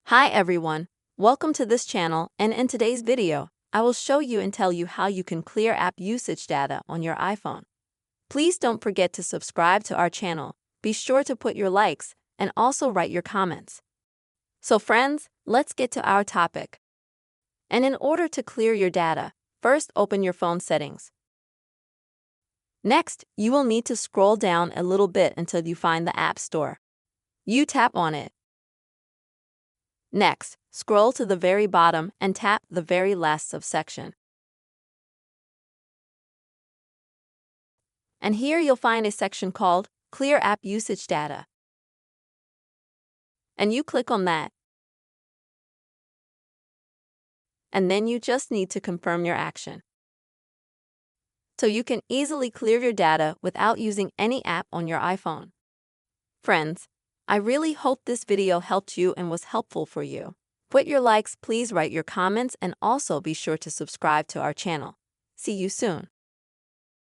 Hi everyone, welcome to this channel, and in today's video, I will show you and tell you how you can clear app usage data on your iPhone. Please don't forget to subscribe to our channel, be sure to put your likes, and also write your comments. So friends, let's get to our topic. And in order to clear your data, first open your phone settings. Next, you will need to scroll down a little bit until you find the App Store. You tap on it. Next, scroll to the very bottom and tap the very last subsection. And here you'll find a section called Clear App Usage Data. And you click on that. And then you just need to confirm your action. So you can easily clear your data without using any app on your iPhone. Friends, I really hope this video helped you and was helpful for you. Put your likes, please write your comments, and also be sure to subscribe to our channel. See you soon.